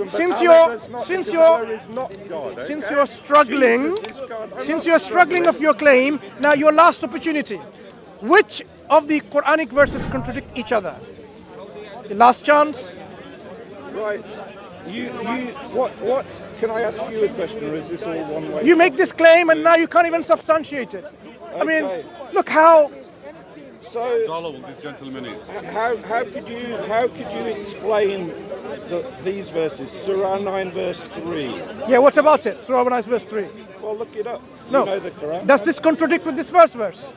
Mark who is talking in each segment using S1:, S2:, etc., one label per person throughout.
S1: them.
S2: Since
S1: Allah
S2: you're
S1: is not God. Okay?
S2: since you're struggling,
S1: Jesus is God. I'm
S2: since
S1: not
S2: you're struggling of your claim, now your last opportunity. Which of the Quranic verses contradict each other? The last chance.
S1: Right. What? Can I ask you a question, or is this all one way?
S2: You make this claim and now you can't even substantiate it. I mean,
S1: Okay.
S2: look how.
S1: So,
S3: This gentleman is.
S1: how could you explain these verses? Surah 9 verse 3.
S2: Yeah, what about it? Surah 9 verse 3.
S1: Well, look it up.
S2: No.
S1: You know the Quran.
S2: Does this contradict with this first verse?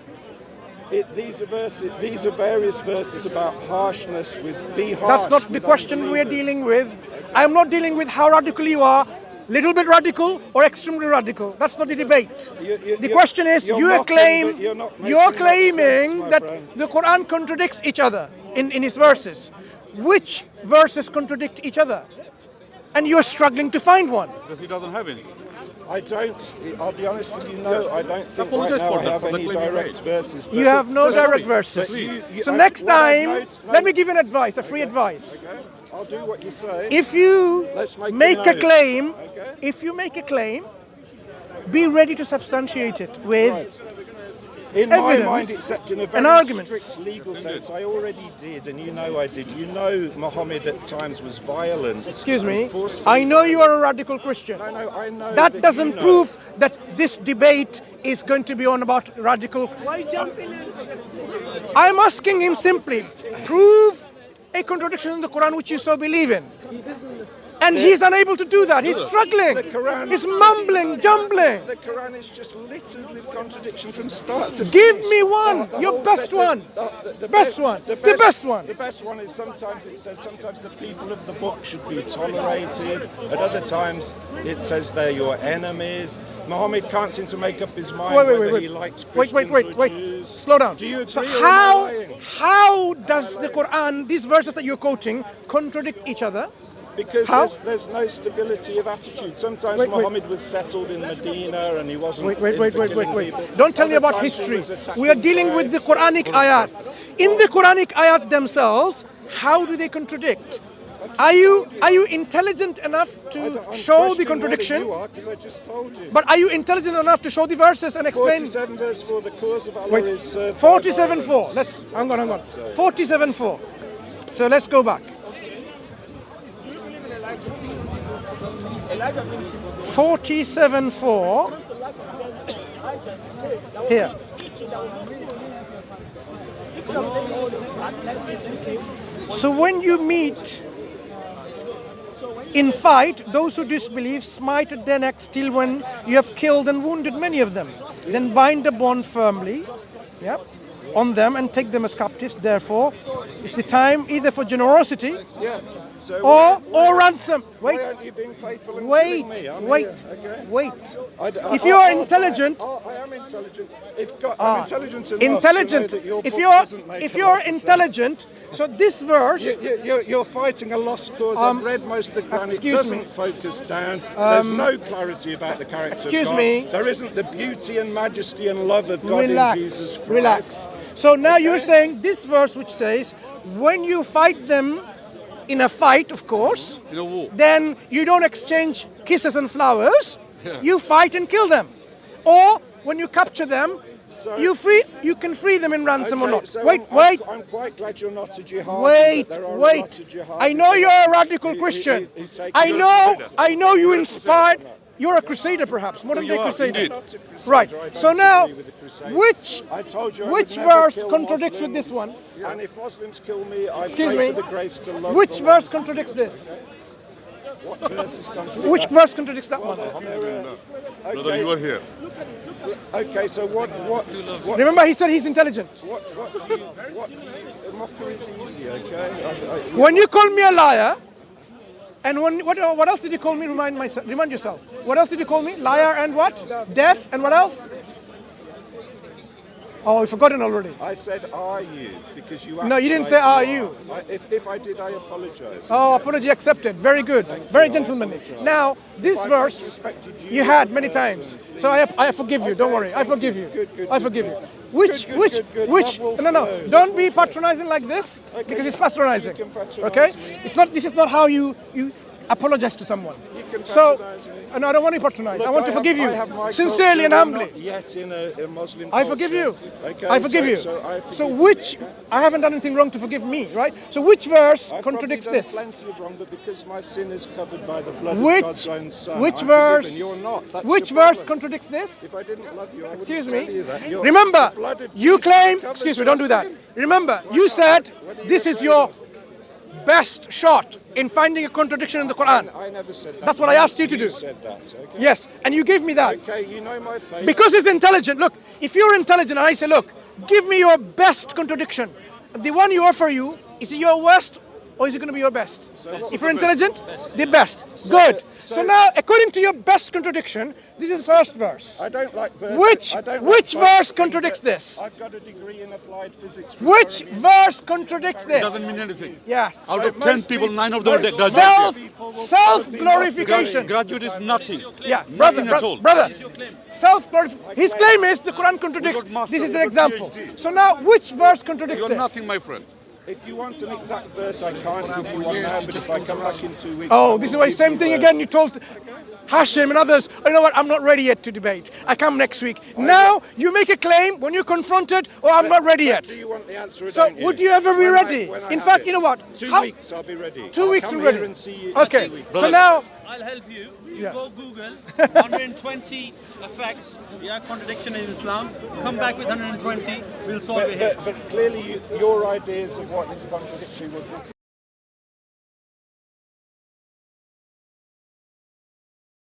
S1: These are various verses about harshness with be harsh.
S2: That's not the
S1: with
S2: question we're
S1: unbelievers.
S2: dealing with. I'm not dealing with how radical you are, little bit radical or extremely radical. That's not the debate. The question is,
S1: you're
S2: you
S1: mocking,
S2: claim,
S1: but you're not making
S2: you're
S1: much
S2: claiming
S1: sense, my
S2: that
S1: friend.
S2: the Quran contradicts each other in its verses. Which verses contradict each other? And you're struggling to find one.
S3: Because he doesn't have any.
S1: I don't. I'll be honest with you. No, I don't think right
S3: Apologize
S1: now
S3: for
S1: I
S3: that,
S1: have
S3: for the
S1: any
S3: claim you
S1: direct
S3: made.
S1: verses.
S2: You have no direct
S1: sorry,
S2: verses.
S1: but
S2: So next
S1: what I've
S2: time,
S1: noted-
S2: let me give you an advice, a free advice.
S1: Okay, I'll do what you say.
S2: If you
S1: Let's make
S2: make
S1: a
S2: a
S1: note.
S2: claim,
S1: Okay.
S2: if you make a claim, be ready to substantiate it with
S1: Right. In my
S2: evidence
S1: mind, except in a
S2: and
S1: very
S2: arguments.
S1: strict legal sense, I already did, and you know I did. You know Muhammad at times was violent.
S2: Excuse me,
S1: and forcefully
S2: I know you
S1: violent.
S2: are a radical Christian.
S1: No, I know.
S2: That
S1: you
S2: doesn't
S1: know.
S2: prove that this debate is going to be on about radical.
S4: Why jumping in?
S2: I'm asking him simply, prove a contradiction in the Quran which you so believe in. And he's unable to do that. He's struggling.
S1: The Quran-
S2: He's mumbling, jumbling.
S1: The Quran is just littered with contradiction from start to
S2: Give
S1: finish.
S2: me one,
S1: The
S2: your
S1: whole
S2: best
S1: set of-
S2: one.
S1: the
S2: Best one. The best one.
S1: The best one is sometimes it says sometimes the people of the book should be tolerated. At other times it says they're your enemies. Muhammad can't seem to make up his mind whether he likes Christians or Jews.
S2: Slow down.
S1: Do you agree
S2: So
S1: or am I lying?
S2: how does the Quran, these verses that you're quoting, contradict each other?
S1: Because
S2: How?
S1: there's no stability of attitude. Sometimes
S2: Wait.
S1: Muhammad was settled in Medina and he wasn't.
S2: Wait.
S1: into killing people.
S2: Don't tell me
S1: Other
S2: about
S1: times he
S2: history.
S1: was attacking
S2: We are dealing with the
S1: tribes.
S2: Quranic ayat. In the Quranic ayat themselves, how do they contradict? Are you intelligent enough to
S1: I'm
S2: show the
S1: questioning
S2: contradiction?
S1: whether you are, 'cause I just told you.
S2: But are you intelligent enough to show the verses and explain?
S1: 47 verse 4, the cause of Allah
S2: Wait,
S1: is served by
S2: 47:4.
S1: violence.
S2: Let's hang on. 47:4. So let's go back. 47:4. Here. So when you meet in fight, those who disbelieve smite at their necks till when you have killed and wounded many of them. Then bind the bond firmly, on them and take them as captives. Therefore, it's the time either for generosity
S1: Yeah. So
S2: or ransom.
S1: why aren't you being faithful and
S2: Wait.
S1: killing me? I'm
S2: Wait.
S1: here, okay?
S2: Wait. If
S1: I-
S2: you are
S1: I-
S2: intelligent,
S1: I am intelligent. I'm intelligent enough
S2: intelligent.
S1: to know that your
S2: If
S1: book
S2: you are
S1: doesn't make
S2: if
S1: a
S2: you
S1: lot
S2: are
S1: of sense.
S2: intelligent, so this verse.
S1: You're fighting a lost cause. I've read most of the Quran. It
S2: excuse
S1: doesn't
S2: me.
S1: focus down. There's no clarity about the character
S2: excuse
S1: of God.
S2: me.
S1: There isn't the beauty and majesty and love of God
S2: Relax,
S1: in Jesus Christ.
S2: relax. So now you're saying this verse which says, when you fight them in a fight, of course,
S3: In a war.
S2: then you don't exchange kisses and flowers.
S3: Yeah.
S2: You fight and kill them. Or when you capture them,
S1: So-
S2: you can free them in ransom or
S1: Okay,
S2: not.
S1: so
S2: Wait.
S1: I'm quite glad you're not a jihadi.
S2: Wait,
S1: but there are a
S2: wait.
S1: lot of jihadis
S2: I know
S1: that-
S2: you're a radical
S1: He-
S2: Christian.
S1: he takes-
S2: I know you inspired. You're a crusader, perhaps, modern day
S3: You are,
S2: crusader.
S3: indeed.
S1: I'm not a crusader,
S2: Right.
S1: I don't
S2: So now,
S1: disagree with the Crusades.
S2: which
S1: I told you I
S2: which
S1: would never
S2: verse
S1: kill
S2: contradicts with
S1: Muslims,
S2: this one?
S1: And if Muslims kill me, I
S2: Excuse
S1: pray
S2: me.
S1: for the grace to love
S2: Which
S1: the
S2: verse
S1: ones-
S2: contradicts this?
S1: What verses contradict
S2: Which
S1: that?
S2: verse contradicts that one?
S3: Brother, you are here.
S1: Okay, so what
S2: Remember, he said he's intelligent.
S1: mockery is easy, okay?
S2: When you call me a liar, and what else did you call me? Remind yourself. What else did you call me? Liar and what? Deaf and what else? Oh, you've forgotten already.
S1: I said, are you? Because you
S2: No, you didn't
S1: act
S2: say,
S1: like
S2: are
S1: you
S2: you?
S1: If I did, I apologize.
S2: Oh, apology accepted. Very good. Very gentlemanly. Now, this
S1: I
S2: verse
S1: disrespected you
S2: you
S1: as
S2: had
S1: a
S2: many
S1: person,
S2: times. So I forgive you. Don't worry. I forgive you. I forgive you. Which?
S1: Good.
S2: No.
S1: Flow.
S2: Don't be patronizing like this because it's patronizing.
S1: You can patronize
S2: Okay?
S1: me.
S2: It's not. This is not how you apologize to someone.
S1: You can
S2: So,
S1: patronise me.
S2: and I don't want to patronize.
S1: Look,
S2: I want to forgive you,
S1: I have my
S2: sincerely and
S1: culture,
S2: humbly.
S1: not yet in a Muslim
S2: I forgive you.
S1: culture. Okay,
S2: I forgive you.
S1: So I
S2: So
S1: forgive
S2: which, I haven't done anything wrong to forgive me, right? So which verse
S1: I've
S2: contradicts
S1: probably
S2: this?
S1: done plenty of wrong, but because my sin is covered by the blood of
S2: Which,
S1: God's own Son,
S2: which
S1: I'm
S2: verse,
S1: forgiven. You're not. That's
S2: which
S1: your
S2: verse
S1: problem.
S2: contradicts this?
S1: If I didn't love you, I wouldn't
S2: Excuse
S1: tell
S2: me.
S1: you that.
S2: Remember,
S1: the blood of
S2: you
S1: Jesus
S2: claim,
S1: covers
S2: excuse me,
S1: your
S2: don't do that.
S1: sin.
S2: Remember, you said
S1: What are you
S2: this is
S1: afraid
S2: your
S1: of?
S2: best shot in finding a contradiction in the Quran.
S1: I never said that.
S2: That's what I asked you to do.
S1: You said that, okay?
S2: Yes, and you gave me that.
S1: Okay, you know my face.
S2: Because it's intelligent. Look, if you're intelligent and I say, look, give me your best contradiction, the one you offer you, is it your worst or is it going to be your best? If you're intelligent, the best. Good. So now, according to your best contradiction, this is the first verse.
S1: I don't like verses.
S2: Which
S1: I don't
S2: which
S1: like
S2: verse
S1: verses,
S2: contradicts
S1: but
S2: this?
S1: I've got a degree in applied physics. from
S2: Which
S1: Birmingham.
S2: verse contradicts
S3: It
S2: this?
S3: doesn't mean anything.
S2: Yeah.
S3: Out of
S1: most
S3: 10 people,
S1: people-
S3: 9 of them
S1: most
S3: graduate.
S2: Self-glorification.
S3: Graduate is nothing.
S2: Yeah, brother,
S3: Nothing at all.
S2: brother. Self-glorification. His claim is the Quran contradicts.
S3: We got master,
S2: This is
S3: we
S2: an
S3: got
S2: example.
S3: PhD.
S2: So now, which verse contradicts
S3: You're
S2: this?
S3: nothing, my friend.
S1: If you want an exact verse, I can't give you one now, but if I come back in 2 weeks...
S2: Oh,
S1: I
S2: this is
S1: will
S2: why
S1: give
S2: same
S1: you
S2: thing again. You
S1: verses.
S2: told Hashim and others, oh, you know what, I'm not ready yet to debate. I come next week. Now you make a claim when you're confronted, oh, I'm not ready yet.
S1: Do you want the answer or
S2: So
S1: don't you?
S2: would you ever be
S1: When
S2: ready?
S1: when
S2: In
S1: have
S2: fact,
S1: it.
S2: you know what?
S1: 2
S2: How-
S1: weeks, I'll be ready.
S2: 2
S1: I'll
S2: weeks
S1: come
S2: we're ready.
S1: here and see you in
S2: Okay,
S1: 2 weeks.
S2: so now,
S4: I'll help you. You
S2: Yeah.
S4: go Google 120 effects, contradiction in Islam. Come back with 120. We'll solve it here.
S1: But clearly, your ideas of what is contradictory will just